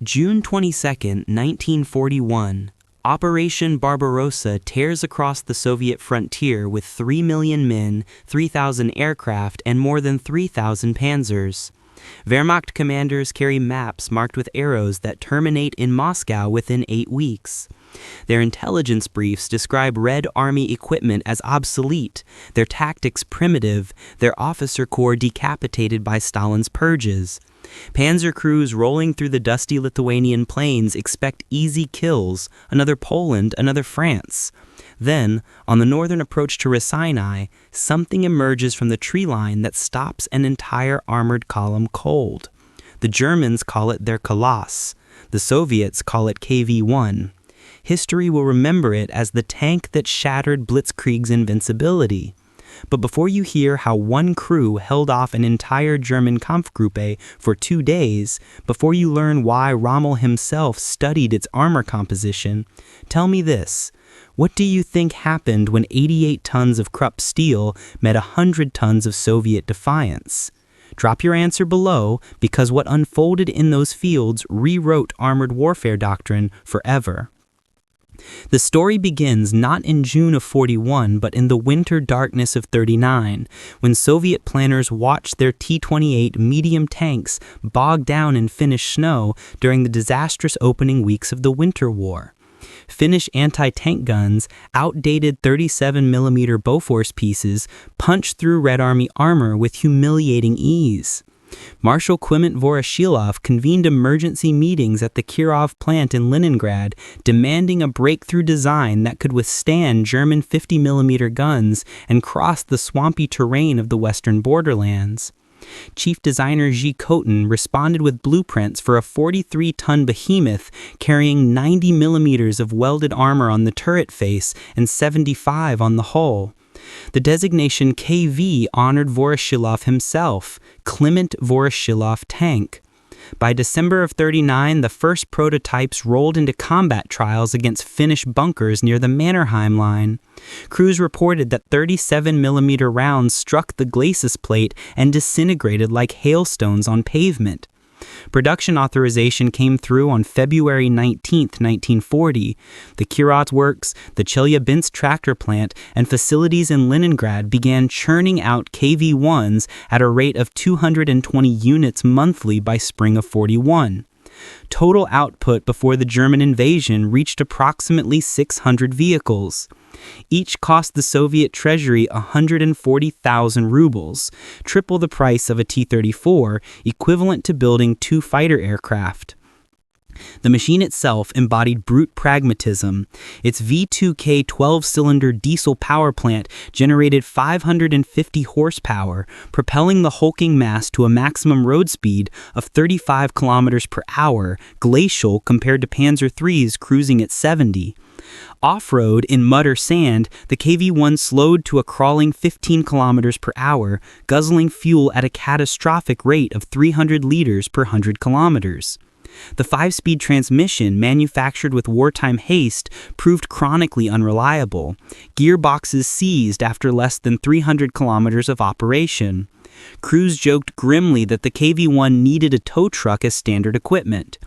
June 22, 1941, Operation Barbarossa tears across the Soviet frontier with 3 million men, 3,000 aircraft, and more than 3,000 panzers. Wehrmacht commanders carry maps marked with arrows that terminate in Moscow within 8 weeks. Their intelligence briefs describe Red Army equipment as obsolete, their tactics primitive, their officer corps decapitated by Stalin's purges. Panzer crews rolling through the dusty Lithuanian plains expect easy kills, another Poland, another France. Then, on the northern approach to Ryazan, something emerges from the tree line that stops an entire armored column cold. The Germans call it their Koloss. The Soviets call it KV-1. History will remember it as the tank that shattered Blitzkrieg's invincibility. But before you hear how one crew held off an entire German Kampfgruppe for 2 days, before you learn why Rommel himself studied its armor composition, tell me this. What do you think happened when 88 tons of Krupp steel met 100 tons of Soviet defiance? Drop your answer below, because what unfolded in those fields rewrote armored warfare doctrine forever. The story begins not in June of 41, but in the winter darkness of 39, when Soviet planners watched their T-28 medium tanks bog down in Finnish snow during the disastrous opening weeks of the Winter War. Finnish anti-tank guns, outdated 37mm Bofors pieces, punched through Red Army armor with humiliating ease. Marshal Klement Voroshilov convened emergency meetings at the Kirov plant in Leningrad, demanding a breakthrough design that could withstand German 50mm guns and cross the swampy terrain of the western borderlands. Chief designer G. Kotin responded with blueprints for a 43-ton behemoth carrying 90mm of welded armor on the turret face and 75 on the hull. The designation KV honored Voroshilov himself, Klement Voroshilov Tank. By December of 39, the first prototypes rolled into combat trials against Finnish bunkers near the Mannerheim line. Crews reported that 37mm rounds struck the glacis plate and disintegrated like hailstones on pavement. Production authorization came through on February 19, 1940. The Kirov Works, the Chelyabinsk tractor plant, and facilities in Leningrad began churning out KV-1s at a rate of 220 units monthly by spring of 41. Total output before the German invasion reached approximately 600 vehicles. Each cost the Soviet treasury 140,000 rubles, triple the price of a T-34, equivalent to building 2 fighter aircraft. The machine itself embodied brute pragmatism. Its V2K 12-cylinder diesel power plant generated 550 horsepower, propelling the hulking mass to a maximum road speed of 35 kilometers per hour, glacial compared to Panzer III's cruising at 70. Off-road, in mud or sand, the KV-1 slowed to a crawling 15 kilometers per hour, guzzling fuel at a catastrophic rate of 300 liters per 100 kilometers. The 5-speed transmission, manufactured with wartime haste, proved chronically unreliable. Gearboxes seized after less than 300 kilometers of operation. Crews joked grimly that the KV-1 needed a tow truck as standard equipment.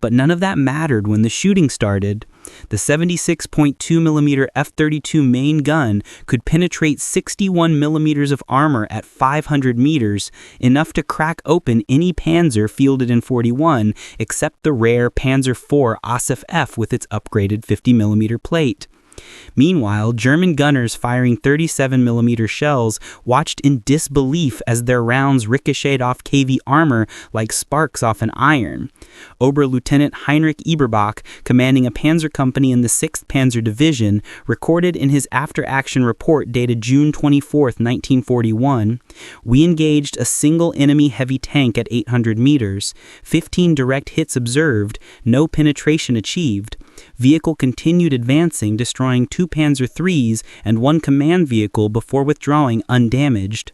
But none of that mattered when the shooting started. The 76.2mm F-32 main gun could penetrate 61mm of armor at 500 meters, enough to crack open any Panzer fielded in 41, except the rare Panzer IV Osif F with its upgraded 50mm plate. Meanwhile, German gunners firing 37mm shells watched in disbelief as their rounds ricocheted off KV armor like sparks off an iron. Oberlieutenant Heinrich Eberbach, commanding a panzer company in the 6th Panzer Division, recorded in his after-action report dated June 24, 1941, "We engaged a single enemy heavy tank at 800 meters, 15 direct hits observed, no penetration achieved. Vehicle continued advancing, destroying 2 Panzer IIIs and 1 command vehicle before withdrawing undamaged."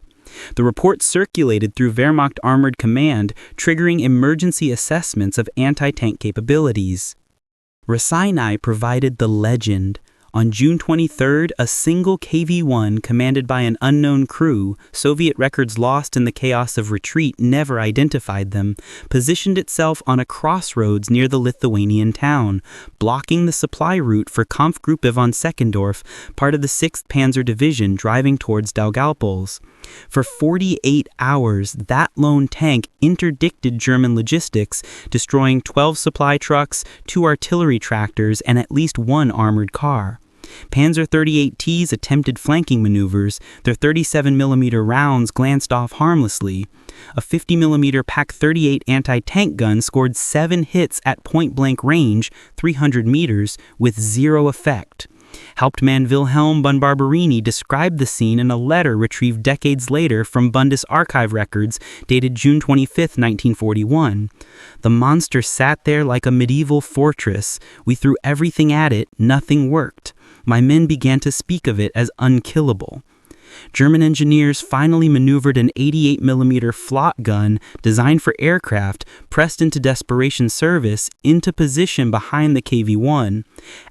The report circulated through Wehrmacht Armored Command, triggering emergency assessments of anti-tank capabilities. Ryazan provided the legend. On June 23, a single KV-1 commanded by an unknown crew, Soviet records lost in the chaos of retreat never identified them, positioned itself on a crossroads near the Lithuanian town, blocking the supply route for Kampfgruppe von Seckendorf, part of the 6th Panzer Division driving towards Daugavpils. For 48 hours, that lone tank interdicted German logistics, destroying 12 supply trucks, 2 artillery tractors, and at least 1 armored car. Panzer 38T's attempted flanking maneuvers, their 37mm rounds glanced off harmlessly. A 50mm PaK-38 anti-tank gun scored 7 hits at point-blank range, 300 meters, with 0 effect. Hauptmann Wilhelm von Barberini described the scene in a letter retrieved decades later from Bundesarchiv records dated June 25, 1941. The monster sat there like a medieval fortress. We threw everything at it, nothing worked. My men began to speak of it as unkillable. German engineers finally maneuvered an 88mm Flot gun designed for aircraft, pressed into desperation service, into position behind the KV-1.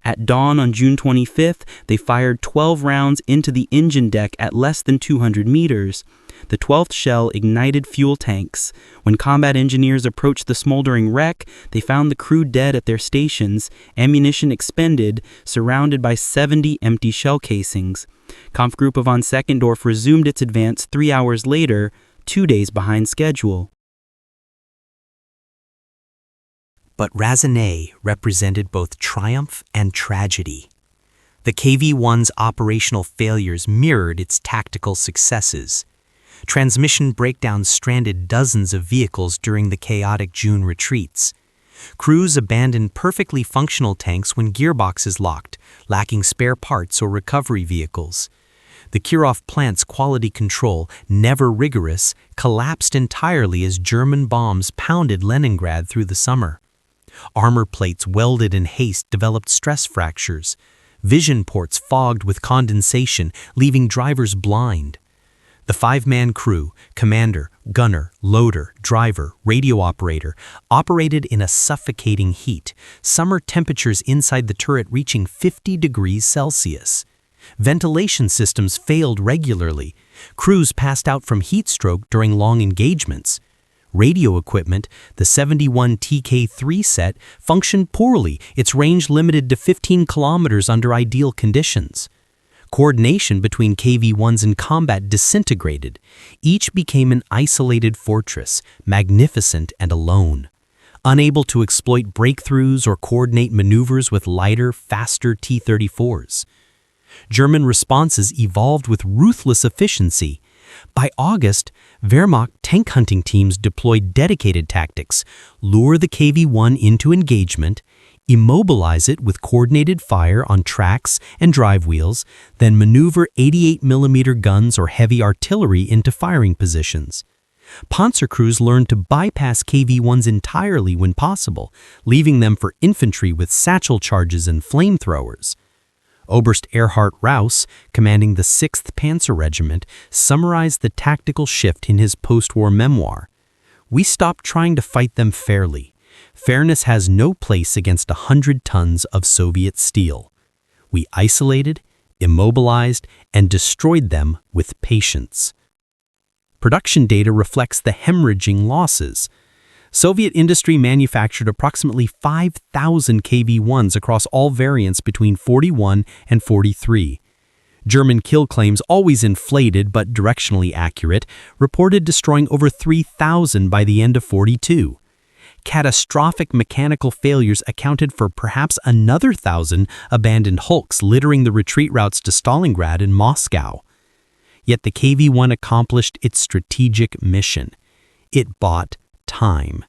At dawn on June 25th, they fired 12 rounds into the engine deck at less than 200 meters. The 12th shell ignited fuel tanks. When combat engineers approached the smoldering wreck, they found the crew dead at their stations, ammunition expended, surrounded by 70 empty shell casings. Kampfgruppe von Seckendorf resumed its advance 3 hours later, 2 days behind schedule. But Razene represented both triumph and tragedy. The KV-1's operational failures mirrored its tactical successes. Transmission breakdowns stranded dozens of vehicles during the chaotic June retreats. Crews abandoned perfectly functional tanks when gearboxes locked, lacking spare parts or recovery vehicles. The Kirov plant's quality control, never rigorous, collapsed entirely as German bombs pounded Leningrad through the summer. Armor plates welded in haste developed stress fractures. Vision ports fogged with condensation, leaving drivers blind. The 5-man crew, commander, gunner, loader, driver, radio operator, operated in a suffocating heat, summer temperatures inside the turret reaching 50 degrees Celsius. Ventilation systems failed regularly. Crews passed out from heat stroke during long engagements. Radio equipment, the 71 TK3 set, functioned poorly, its range limited to 15 kilometers under ideal conditions. Coordination between KV-1s in combat disintegrated. Each became an isolated fortress, magnificent and alone. Unable to exploit breakthroughs or coordinate maneuvers with lighter, faster T-34s. German responses evolved with ruthless efficiency. By August, Wehrmacht tank hunting teams deployed dedicated tactics, lure the KV-1 into engagement, immobilize it with coordinated fire on tracks and drive wheels, then maneuver 88mm guns or heavy artillery into firing positions. Panzer crews learned to bypass KV-1s entirely when possible, leaving them for infantry with satchel charges and flamethrowers. Oberst Erhard Raus, commanding the 6th Panzer Regiment, summarized the tactical shift in his post-war memoir. "We stopped trying to fight them fairly. Fairness has no place against 100 tons of Soviet steel. We isolated, immobilized, and destroyed them with patience." Production data reflects the hemorrhaging losses. Soviet industry manufactured approximately 5,000 KV-1s across all variants between 41 and 43. German kill claims, always inflated but directionally accurate, reported destroying over 3,000 by the end of 42. Catastrophic mechanical failures accounted for perhaps another 1,000 abandoned hulks littering the retreat routes to Stalingrad and Moscow. Yet the KV-1 accomplished its strategic mission. It bought time.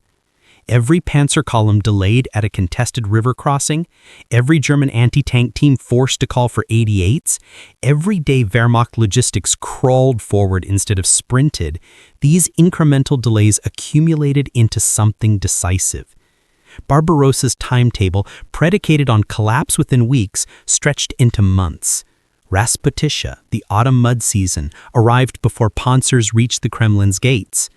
Every panzer column delayed at a contested river crossing, every German anti-tank team forced to call for 88s, every day Wehrmacht logistics crawled forward instead of sprinted, these incremental delays accumulated into something decisive. Barbarossa's timetable, predicated on collapse within weeks, stretched into months. Rasputisha, the autumn mud season, arrived before panzers reached the Kremlin's gates.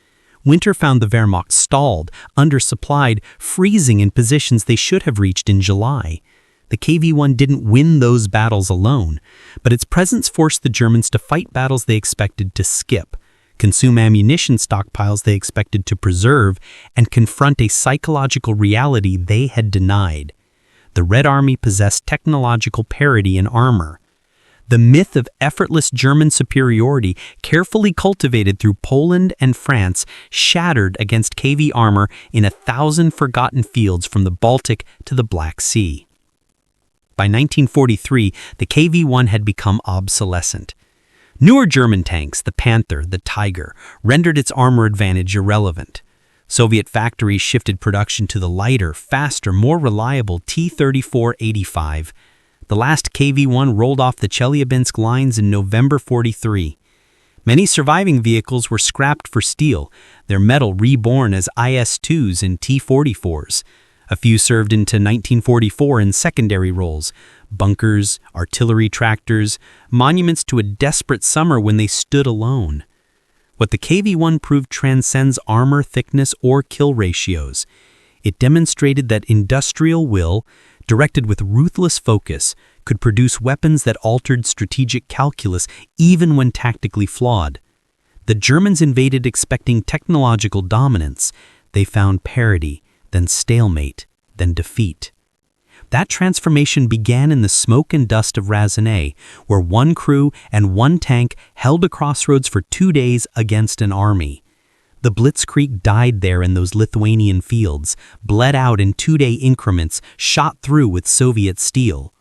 Winter found the Wehrmacht stalled, undersupplied, freezing in positions they should have reached in July. The KV-1 didn't win those battles alone, but its presence forced the Germans to fight battles they expected to skip, consume ammunition stockpiles they expected to preserve, and confront a psychological reality they had denied. The Red Army possessed technological parity in armor. The myth of effortless German superiority, carefully cultivated through Poland and France, shattered against KV armor in 1,000 forgotten fields from the Baltic to the Black Sea. By 1943, the KV-1 had become obsolescent. Newer German tanks, the Panther, the Tiger, rendered its armor advantage irrelevant. Soviet factories shifted production to the lighter, faster, more reliable T-34-85. The last KV-1 rolled off the Chelyabinsk lines in November 43. Many surviving vehicles were scrapped for steel, their metal reborn as IS-2s and T-44s. A few served into 1944 in secondary roles: bunkers, artillery tractors, monuments to a desperate summer when they stood alone. What the KV-1 proved transcends armor thickness or kill ratios. It demonstrated that industrial will, directed with ruthless focus, could produce weapons that altered strategic calculus even when tactically flawed. The Germans invaded expecting technological dominance. They found parity, then stalemate, then defeat. That transformation began in the smoke and dust of Razane, where one crew and one tank held a crossroads for 2 days against an army. The Blitzkrieg died there in those Lithuanian fields, bled out in 2-day increments, shot through with Soviet steel.